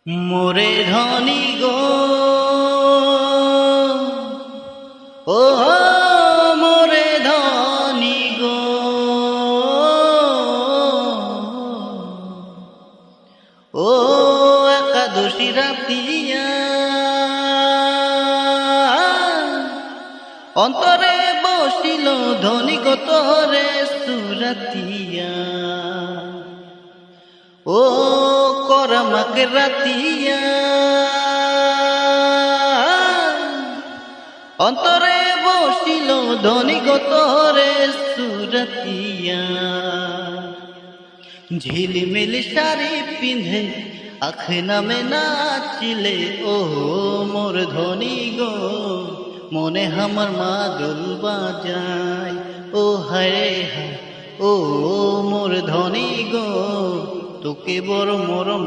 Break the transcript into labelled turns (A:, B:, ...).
A: মোরে ধনী গো, ও মোরে ধনী গো, ও একাদশী রাতিয়া অন্তরে বসিল ধনী গো তোরে সুরাতিয়া, ও করমাকে রাতিয়া অন্তরে বসিল ধনী গো তোরে সুরাতিয়া। ঝিলিমিল শাড়ি পিঁধে আখ নামে নাচিলে, ও মোর ধনী গো মনে আমার মাদল বাজায়, ও হায় হায় ও মোর ধনী গো তোকে বড় মরম